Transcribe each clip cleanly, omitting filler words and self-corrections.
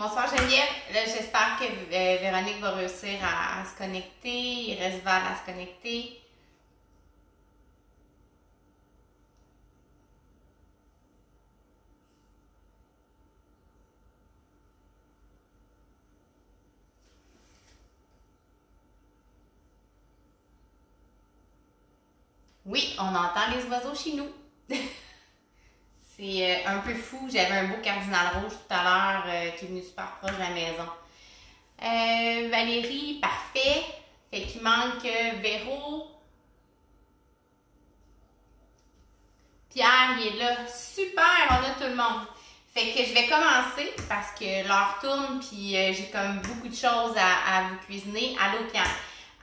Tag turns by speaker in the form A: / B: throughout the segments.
A: Bonsoir Geneviève. Là, j'espère que Véronique va réussir à se connecter. Il reste Val à se connecter. Oui, on entend les oiseaux chez nous. C'est un peu fou. J'avais un beau cardinal rouge tout à l'heure qui est venu super proche de la maison. Valérie, parfait. Fait qu'il manque Véro. Pierre, il est là. Super, on a tout le monde. Fait que je vais commencer parce que l'heure tourne puis j'ai comme beaucoup de choses à vous cuisiner. Allô Pierre.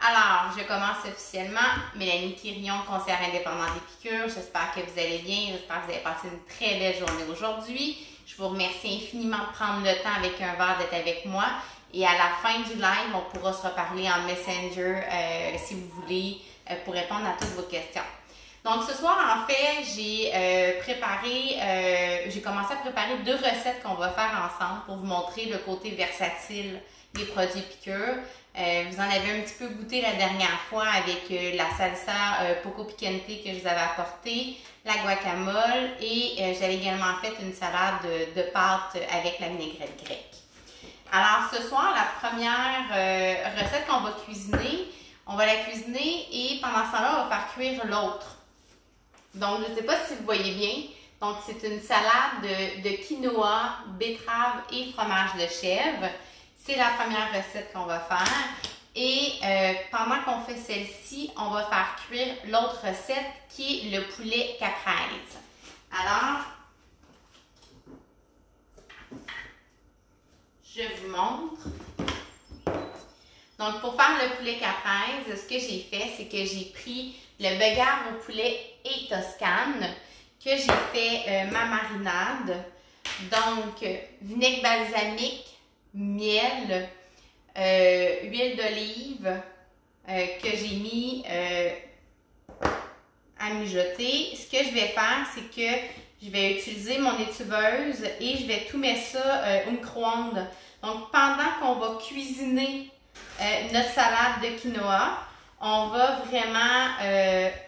A: Alors, je commence officiellement. Mélanie Quirion, conseillère indépendante d'Épicure. J'espère que vous allez bien. J'espère que vous avez passé une très belle journée aujourd'hui. Je vous remercie infiniment de prendre le temps avec un verre d'être avec moi. Et à la fin du live, on pourra se reparler en Messenger si vous voulez pour répondre à toutes vos questions. Donc, ce soir, en fait, j'ai commencé à préparer 2 recettes qu'on va faire ensemble pour vous montrer le côté versatile des produits Épicure. Vous en avez un petit peu goûté la dernière fois avec la salsa Poco Picante que je vous avais apportée, la guacamole et j'avais également fait une salade de pâtes avec la vinaigrette grecque. Alors, ce soir, la première recette qu'on va cuisiner, on va la cuisiner et pendant ce temps-là, on va faire cuire l'autre. Donc, je ne sais pas si vous voyez bien. Donc, c'est une salade de quinoa, betterave et fromage de chèvre. C'est la première recette qu'on va faire. Et pendant qu'on fait celle-ci, on va faire cuire l'autre recette qui est le poulet caprese. Alors, je vous montre. Donc, pour faire le poulet caprese, ce que j'ai fait, c'est que j'ai pris le beurre au poulet et toscane, que j'ai fait ma marinade. Donc, vinaigre balsamique, miel, huile d'olive que j'ai mis à mijoter. Ce que je vais faire, c'est que je vais utiliser mon étuveuse et je vais tout mettre ça au micro-ondes. Donc, pendant qu'on va cuisiner notre salade de quinoa, on va vraiment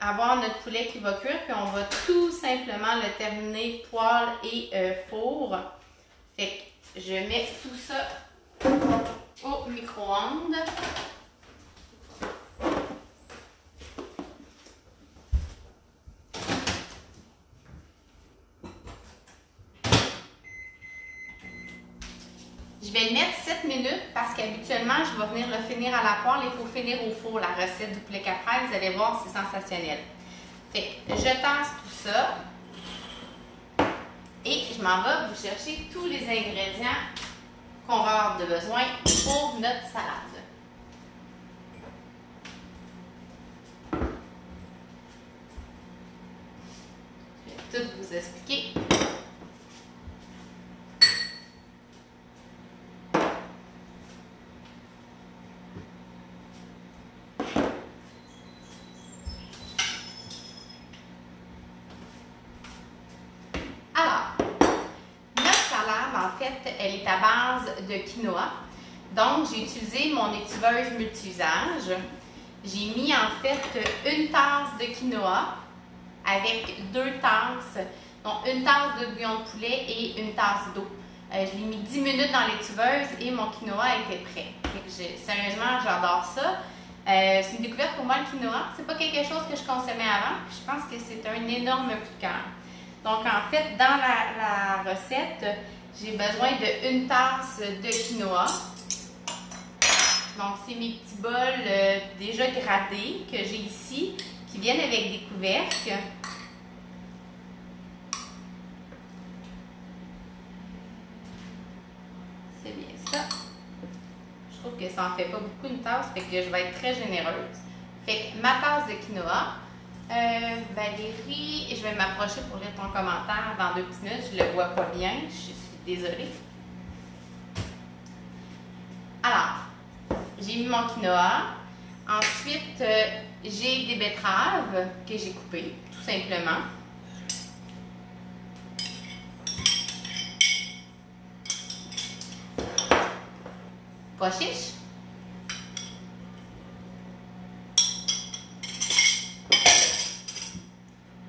A: avoir notre poulet qui va cuire, puis on va tout simplement le terminer poêle et four. Fait que je mets tout ça au micro-ondes. Je vais le mettre 7 minutes parce qu'habituellement, je vais venir le finir à la poêle. Il faut finir au four la recette du poulet caprese. Vous allez voir, c'est sensationnel. Fait que je tasse tout ça. Et je m'en vais vous chercher tous les ingrédients qu'on va avoir de besoin pour notre salade. Je vais tout vous expliquer. Elle est à base de quinoa. Donc, j'ai utilisé mon étuveuse multi-usage. J'ai mis en fait une tasse de quinoa avec 2 tasses, donc une tasse de bouillon de poulet et une tasse d'eau. Je l'ai mis 10 minutes dans l'étuveuse et mon quinoa était prêt. Sérieusement, j'adore ça. C'est une découverte pour moi le quinoa. C'est pas quelque chose que je consommais avant. Je pense que c'est un énorme coup de cœur. Donc, en fait, dans la recette, j'ai besoin de 1 tasse de quinoa. Donc, c'est mes petits bols déjà gradés que j'ai ici, qui viennent avec des couvercles. C'est bien ça. Je trouve que ça en fait pas beaucoup une tasse, fait que je vais être très généreuse. Fait que ma tasse de quinoa. Valérie, je vais m'approcher pour lire ton commentaire dans 2 petites minutes. Je le vois pas bien, je suis désolée. Alors, j'ai mis mon quinoa. Ensuite, j'ai des betteraves que j'ai coupées, tout simplement. pois chiches,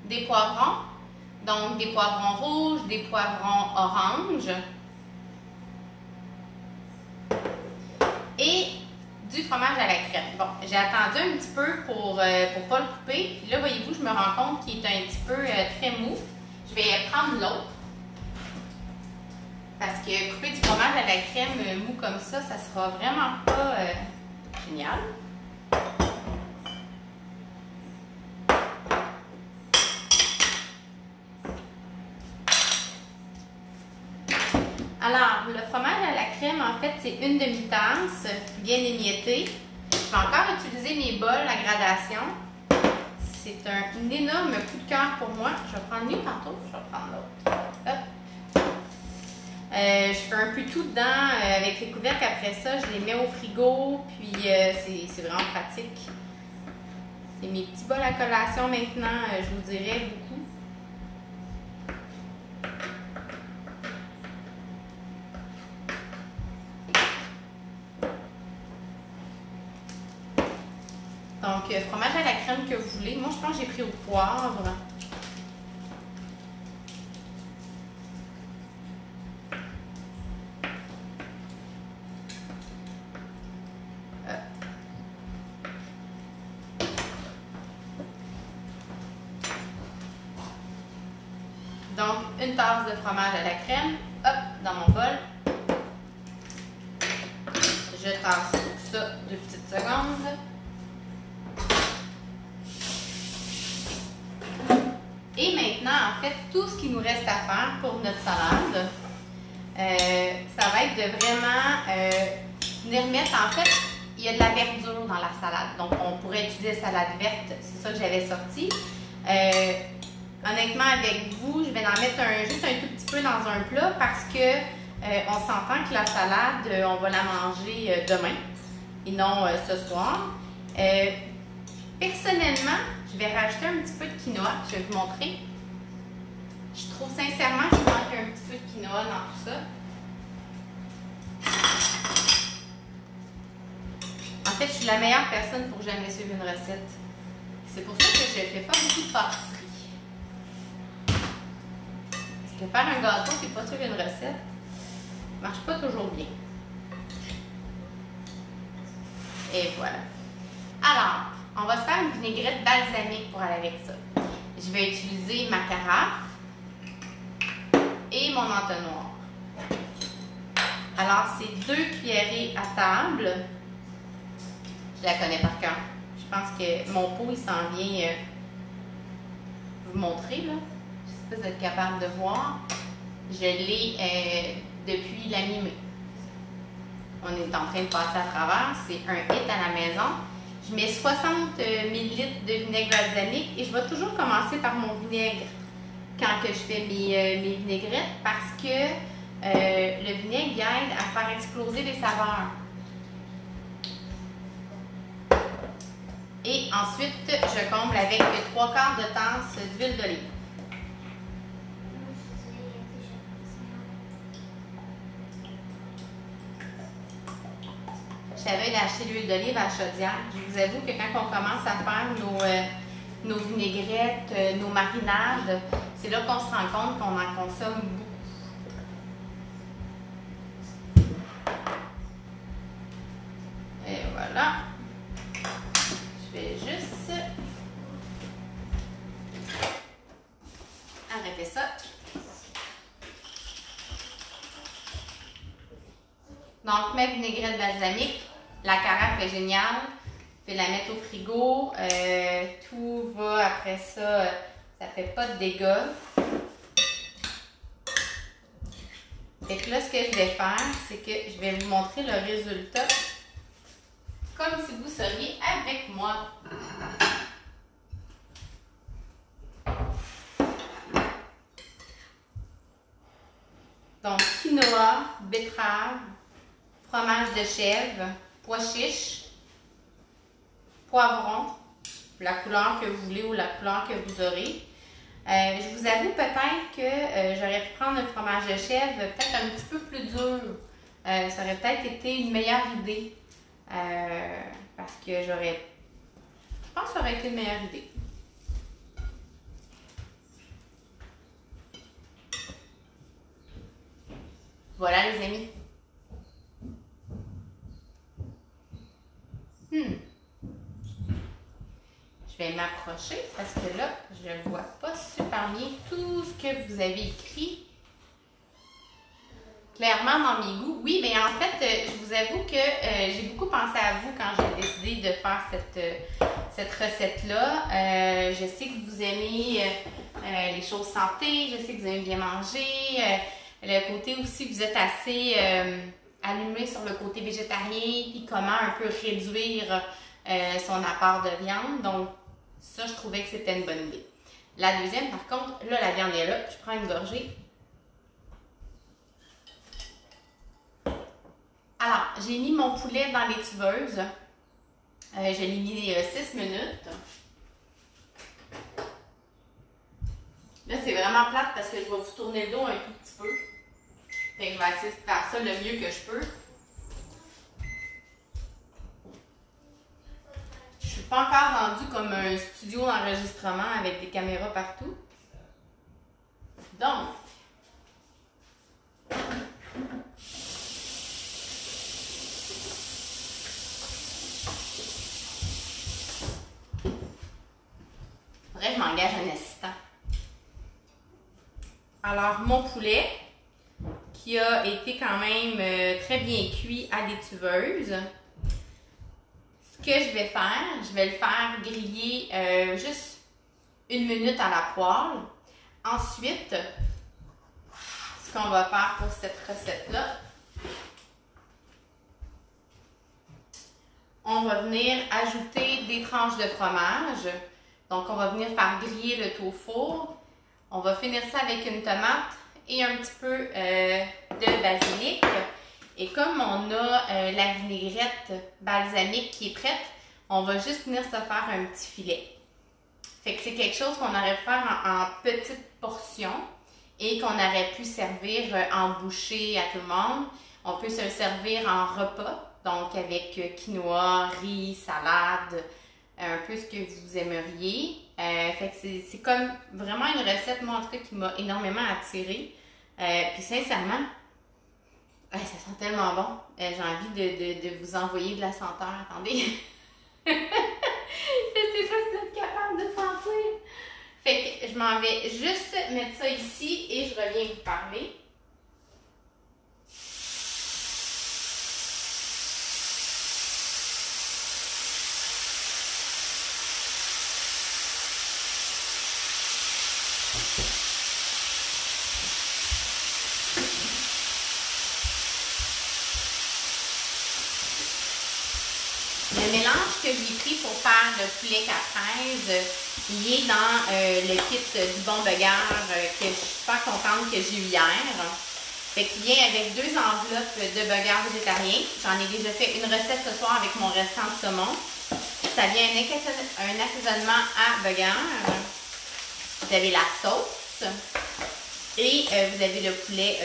A: des poivrons, donc des poivrons rouges, des poivrons oranges et du fromage à la crème. Bon, j'ai attendu un petit peu pour pas le couper. Puis là, voyez-vous, je me rends compte qu'il est un petit peu très mou. Je vais prendre l'autre. Parce que couper du fromage à la crème mou comme ça sera vraiment pas génial. Alors, le fromage à la crème, en fait, c'est une demi-tasse, bien émiettée. Je vais encore utiliser mes bols à gradation. C'est un énorme coup de cœur pour moi. Je vais prendre lui tantôt, je vais prendre l'autre. Hop. Je fais un peu tout dedans avec les couvercles. Après ça, je les mets au frigo, puis c'est vraiment pratique. C'est mes petits bols à collation maintenant, je vous dirais beaucoup. Donc, fromage à la crème que vous voulez. Moi, je pense que j'ai pris au poivre. Donc, une tasse de fromage à la crème, hop, dans mon bol. Je tasse tout ça 2 petites secondes. Et maintenant, en fait, tout ce qu'il nous reste à faire pour notre salade, ça va être de vraiment venir mettre, en fait, il y a de la verdure dans la salade. Donc, on pourrait utiliser salade verte, c'est ça que j'avais sorti. Honnêtement, avec vous, je vais en mettre juste un tout petit peu dans un plat parce que on s'entend que la salade, on va la manger demain et non ce soir. Personnellement, je vais rajouter un petit peu de quinoa. Je vais vous montrer. Je trouve sincèrement qu'il manque un petit peu de quinoa dans tout ça. En fait, je suis la meilleure personne pour jamais suivre une recette. C'est pour ça que je ne fais pas beaucoup de pâtisserie. Parce que faire un gâteau et pas suivre une recette ne marche pas toujours bien. Et voilà. Alors, on va se faire une vinaigrette balsamique pour aller avec ça. Je vais utiliser ma carafe et mon entonnoir. Alors, c'est 2 cuillerées à table. Je la connais par cœur. Je pense que mon pot, il s'en vient vous montrer, là. Je ne sais pas si vous êtes capable de voir. Je l'ai depuis la mi-mai. On est en train de passer à travers. C'est un hit à la maison. Je mets 60 ml de vinaigre balsamique et je vais toujours commencer par mon vinaigre quand que je fais mes vinaigrettes parce que le vinaigre aide à faire exploser les saveurs. Et ensuite, je comble avec 3/4 de tasse d'huile d'olive. J'avais acheté l'huile d'olive à la chaudière. Je vous avoue que quand on commence à faire nos vinaigrettes, nos marinades, c'est là qu'on se rend compte qu'on en consomme beaucoup. Et voilà. Je vais juste arrêter ça. Donc, ma vinaigrette balsamique, la carafe est géniale. Je vais la mettre au frigo. Tout va après ça, ça fait pas de dégâts. Et que là, ce que je vais faire, c'est que je vais vous montrer le résultat comme si vous seriez avec moi. Donc, quinoa, betterave, fromage de chèvre, pois chiches, poivron, la couleur que vous voulez ou la couleur que vous aurez. Je vous avoue peut-être que j'aurais pu prendre le fromage de chèvre peut-être un petit peu plus dur ça aurait peut-être été une meilleure idée. Parce que je pense que ça aurait été une meilleure idée. Voilà les amis. Je vais m'approcher parce que là, je ne vois pas super bien tout ce que vous avez écrit. Clairement dans mes goûts. Oui, mais en fait, je vous avoue que j'ai beaucoup pensé à vous quand j'ai décidé de faire cette recette-là. Je sais que vous aimez les choses santé, je sais que vous aimez bien manger. Le côté aussi, vous êtes assez allumé sur le côté végétarien, puis comment un peu réduire son apport de viande. Donc, ça, je trouvais que c'était une bonne idée. La deuxième, par contre, là, la viande est là. Je prends une gorgée. Alors, j'ai mis mon poulet dans les tubeuses. Je l'ai mis 6 minutes. Là, c'est vraiment plate parce que je vais vous tourner le dos un tout petit peu. Fait que je vais essayer de faire ça le mieux que je peux. Je suis pas encore rendue comme un studio d'enregistrement avec des caméras partout. Donc, je m'engage un assistant. Alors, mon poulet, qui a été quand même très bien cuit à l'étuveuse, ce que je vais faire, je vais le faire griller juste 1 minute à la poêle. Ensuite, ce qu'on va faire pour cette recette-là, on va venir ajouter des tranches de fromage. Donc, on va venir faire griller le tout au four. On va finir ça avec une tomate et un petit peu de basilic. Et comme on a la vinaigrette balsamique qui est prête, on va juste venir se faire un petit filet. Fait que c'est quelque chose qu'on aurait pu faire en petites portions et qu'on aurait pu servir en bouchée à tout le monde. On peut se le servir en repas, donc avec quinoa, riz, salade, un peu ce que vous aimeriez. Fait que c'est comme vraiment une recette, moi en tout cas, qui m'a énormément attirée. Puis sincèrement, ça sent tellement bon. J'ai envie de vous envoyer de la senteur. Attendez. Je sais pas si vous êtes capable de sentir. Fait que je m'en vais juste mettre ça ici et je reviens vous parler. Le mélange que j'ai pris pour faire le poulet caprese, il est dans le kit du Bon Burger que je suis super contente que j'ai eu hier. Fait qu'il vient avec 2 enveloppes de burger végétarien. J'en ai déjà fait une recette ce soir avec mon restant de saumon. Ça vient un assaisonnement à burger. Vous avez la sauce et vous avez le poulet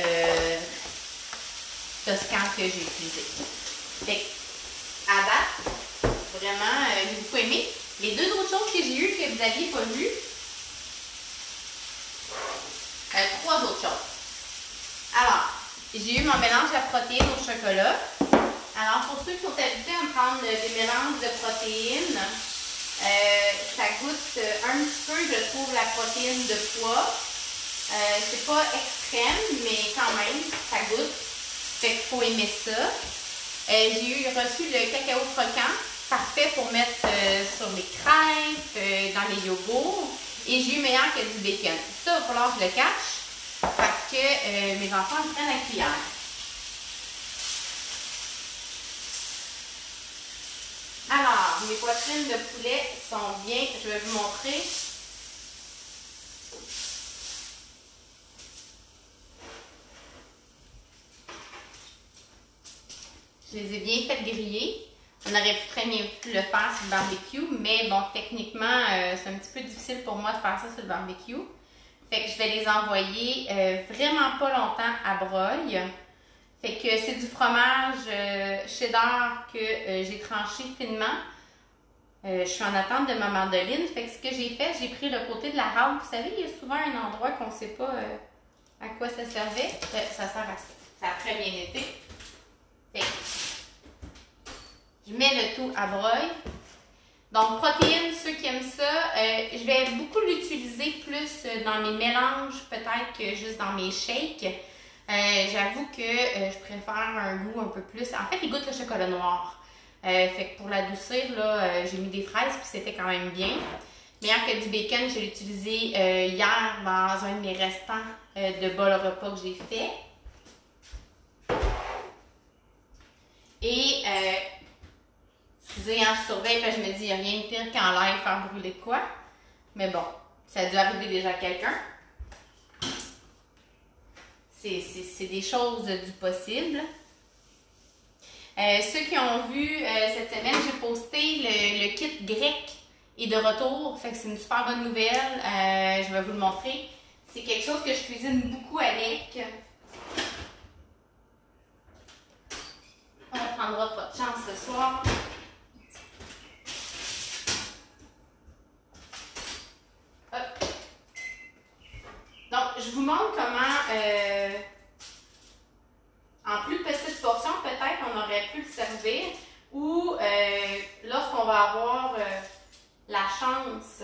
A: toscan que j'ai utilisé. Fait à date, vraiment, j'ai beaucoup aimé. Les 2 autres choses que j'ai eues que vous n'aviez pas vues, 3 autres choses. Alors, j'ai eu mon mélange de protéines au chocolat. Alors, pour ceux qui sont habitués à me prendre des mélanges de protéines, ça goûte un petit peu, je trouve, la protéine de pois. C'est pas extrême, mais quand même, ça goûte. Fait qu'il faut aimer ça. J'ai reçu le cacao croquant, parfait pour mettre sur les crêpes, dans les yogourts. Et j'ai eu meilleur que du bacon. Ça, il va falloir que je le cache parce que mes enfants me prennent la cuillère. Alors, mes poitrines de poulet sont bien. Je vais vous montrer. Je les ai bien fait griller. On aurait pu très bien le faire sur le barbecue, mais bon, techniquement, c'est un petit peu difficile pour moi de faire ça sur le barbecue. Fait que je vais les envoyer vraiment pas longtemps à broil. Fait que c'est du fromage cheddar que j'ai tranché finement. Je suis en attente de ma mandoline. Fait que ce que j'ai fait, j'ai pris le côté de la râpe. Vous savez, il y a souvent un endroit qu'on ne sait pas à quoi ça servait. Ça sert à ça. Ça a très bien été. Fait que je mets le tout à broil. Donc, protéines, ceux qui aiment ça, je vais beaucoup l'utiliser plus dans mes mélanges, peut-être que juste dans mes shakes. J'avoue que je préfère un goût un peu plus. En fait, il goûte le chocolat noir. Fait que pour l'adoucir, là, j'ai mis des fraises puis c'était quand même bien. Meilleur que du bacon, je l'ai utilisé hier dans un de mes restants de bol repas que j'ai fait. Et, excusez, hein, je surveille parce que je me dis, il n'y a rien de pire qu'en live faire brûler de quoi. Mais bon, ça a dû arriver déjà à quelqu'un. C'est des choses du possible. Ceux qui ont vu cette semaine, j'ai posté le kit grec est de retour. Fait que c'est une super bonne nouvelle. Je vais vous le montrer. C'est quelque chose que je cuisine beaucoup avec. On ne prendra pas de chance ce soir. Hop. Donc, je vous montre comment, en plus petite portion, peut-être on aurait pu le servir. Ou lorsqu'on va avoir la chance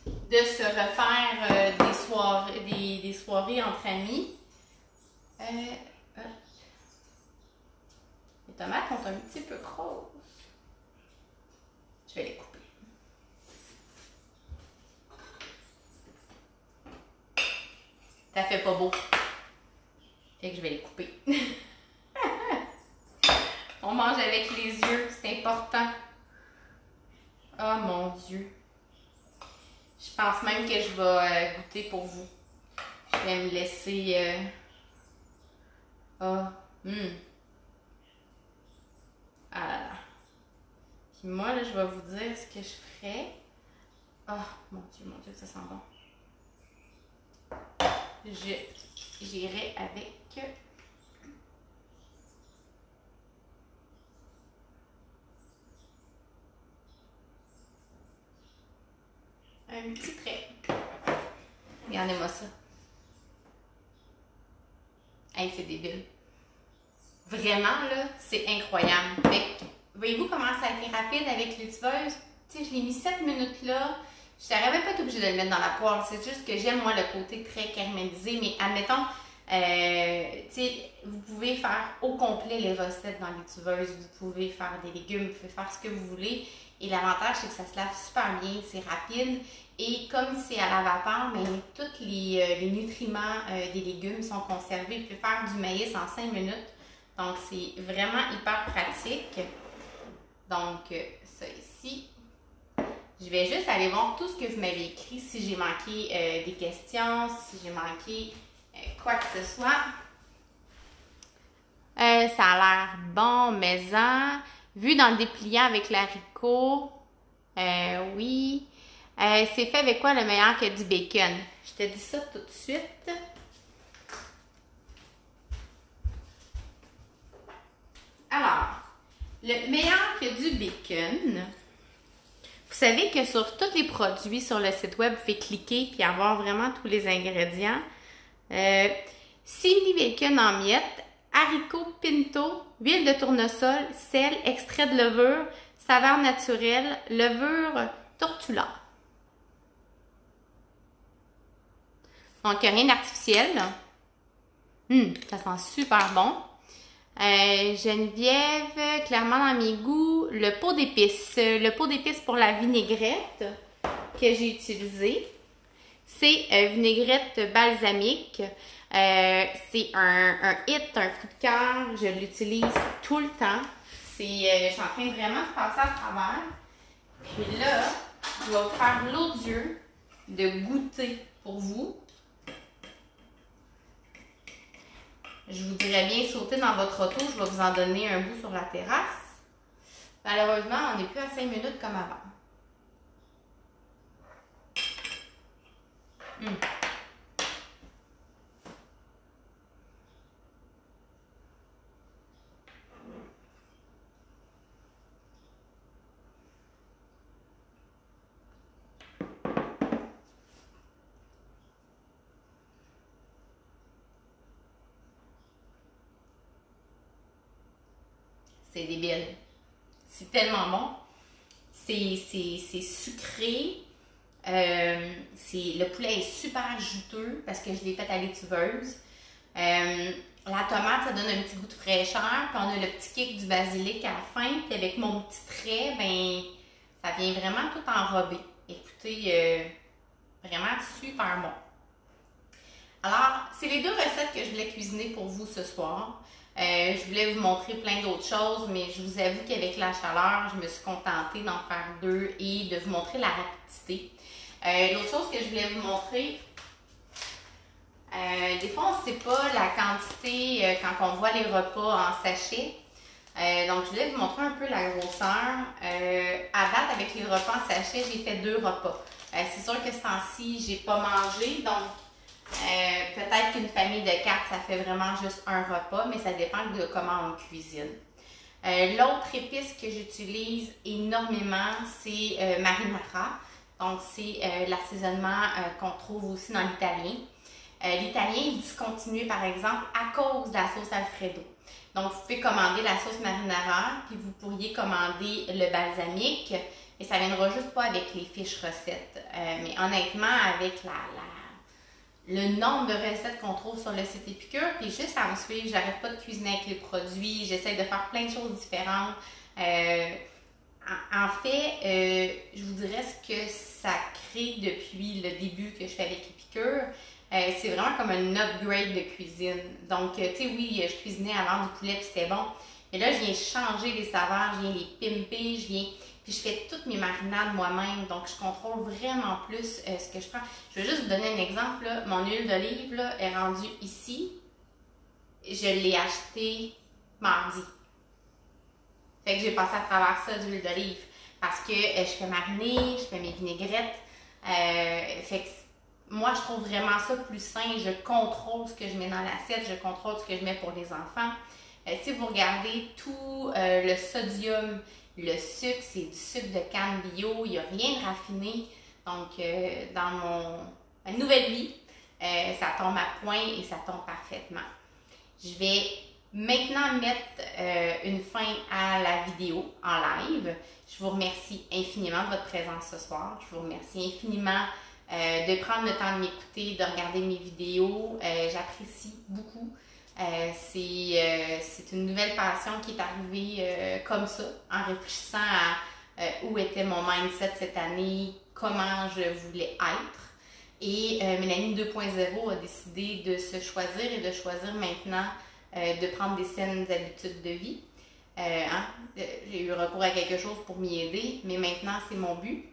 A: de se refaire des soirées entre amis. Les tomates sont un petit peu grosses. Je vais les couper. Ça fait pas beau. Fait que je vais les couper. On mange avec les yeux, c'est important. Oh mon Dieu. Je pense même que je vais goûter pour vous. Je vais me laisser... Ah là là. Puis moi, là, je vais vous dire ce que je ferais. Oh mon Dieu, que ça sent bon. J'irai avec... un petit trait. Regardez-moi ça. Hey, c'est débile. Vraiment, là, c'est incroyable. Voyez-vous comment ça a été rapide avec l'étiveuse? Tu sais, je l'ai mis 7 minutes là. Je n'aurais même pas été obligée de le mettre dans la poêle. C'est juste que j'aime, moi, le côté très caramélisé. Mais admettons, tu sais, vous pouvez faire au complet les recettes dans l'étiveuse. Vous pouvez faire des légumes, vous pouvez faire ce que vous voulez. Et l'avantage, c'est que ça se lave super bien, c'est rapide. Et comme c'est à la vapeur, mais tous les nutriments des légumes sont conservés. Vous pouvez faire du maïs en 5 minutes. Donc, c'est vraiment hyper pratique. Donc, ça ici. Je vais juste aller voir tout ce que vous m'avez écrit, si j'ai manqué des questions, si j'ai manqué quoi que ce soit. Ça a l'air bon, maison. Vu dans le dépliant avec l'haricot. Oui. C'est fait avec quoi le meilleur que du bacon? Je te dis ça tout de suite. Alors, le meilleur que du bacon. Vous savez que sur tous les produits sur le site web, vous pouvez cliquer et avoir vraiment tous les ingrédients. Simili bacon en miettes, haricots pinto, huile de tournesol, sel, extrait de levure, saveur naturelle, levure tortula. Donc, rien d'artificiel. Ça sent super bon. Geneviève, clairement dans mes goûts, le pot d'épices. Le pot d'épices pour la vinaigrette que j'ai utilisé, c'est vinaigrette balsamique. C'est un hit, un coup de cœur. Je l'utilise tout le temps. Je suis en train vraiment de passer à travers. Puis là, je vais vous faire l'odieux de goûter pour vous. Je voudrais bien sauter dans votre auto. Je vais vous en donner un bout sur la terrasse. Malheureusement, on n'est plus à 5 minutes comme avant. C'est débile. C'est tellement bon. C'est sucré. Le poulet est super juteux parce que je l'ai fait à l'étuveuse. La tomate, ça donne un petit goût de fraîcheur. Puis on a le petit kick du basilic à la fin. Puis avec mon petit trait, ben, ça vient vraiment tout enrobé. Écoutez, vraiment super bon. Alors, c'est les deux recettes que je voulais cuisiner pour vous ce soir. Je voulais vous montrer plein d'autres choses, mais je vous avoue qu'avec la chaleur, je me suis contentée d'en faire deux et de vous montrer la rapidité. L'autre chose que je voulais vous montrer, des fois on ne sait pas la quantité quand on voit les repas en sachet. Donc je voulais vous montrer un peu la grosseur. À date, avec les repas en sachet, j'ai fait 2 repas. C'est sûr que ce temps-ci, j'ai pas mangé, donc peut-être qu'une famille de 4, ça fait vraiment juste un repas, mais ça dépend de comment on cuisine. L'autre épice que j'utilise énormément, c'est marinara. Donc, c'est l'assaisonnement qu'on trouve aussi dans l'italien. L'italien est discontinué, par exemple, à cause de la sauce Alfredo. Donc, vous pouvez commander la sauce marinara, puis vous pourriez commander le balsamique, et ça ne viendra juste pas avec les fiches recettes. Mais honnêtement, avec le nombre de recettes qu'on trouve sur le site Épicure, puis juste à me suivre, j'arrête pas de cuisiner avec les produits, j'essaie de faire plein de choses différentes. En fait, je vous dirais ce que ça crée depuis le début que je fais avec Épicure. C'est vraiment comme un upgrade de cuisine. Donc, tu sais, oui, je cuisinais avant du poulet puis c'était bon. Mais là, je viens changer les saveurs, je viens les pimper, puis je fais toutes mes marinades moi-même. Donc, je contrôle vraiment plus ce que je prends. Je vais juste vous donner un exemple. Là. Mon huile d'olive là, est rendue ici. Je l'ai achetée mardi. Fait que j'ai passé à travers ça d'huile d'olive. Parce que je fais mariner, je fais mes vinaigrettes. Fait que moi, je trouve vraiment ça plus sain. Je contrôle ce que je mets dans l'assiette, je contrôle ce que je mets pour les enfants. Si vous regardez tout le sodium, le sucre, c'est du sucre de canne bio, il n'y a rien de raffiné. Donc, dans ma nouvelle vie, ça tombe à point et ça tombe parfaitement. Je vais maintenant mettre une fin à la vidéo en live. Je vous remercie infiniment de votre présence ce soir. Je vous remercie infiniment de prendre le temps de m'écouter, de regarder mes vidéos. J'apprécie beaucoup. C'est une nouvelle passion qui est arrivée comme ça, en réfléchissant à où était mon mindset cette année, comment je voulais être. Et Mélanie 2.0 a décidé de se choisir et de choisir maintenant de prendre des saines habitudes de vie. J'ai eu recours à quelque chose pour m'y aider, mais maintenant c'est mon but.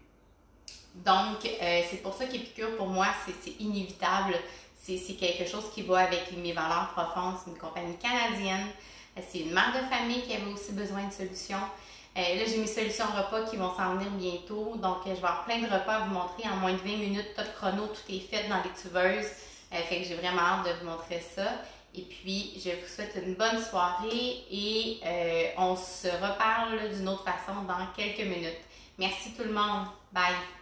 A: Donc, c'est pour ça qu'Épicure, pour moi, c'est inévitable. C'est quelque chose qui va avec mes valeurs profondes. C'est une compagnie canadienne. C'est une mère de famille qui avait aussi besoin de solutions. Là, j'ai mes solutions repas qui vont s'en venir bientôt. Donc, je vais avoir plein de repas à vous montrer en moins de 20 minutes. Top chrono, tout est fait dans les tubeuses. Fait que j'ai vraiment hâte de vous montrer ça. Et puis, je vous souhaite une bonne soirée et on se reparle d'une autre façon dans quelques minutes. Merci tout le monde. Bye!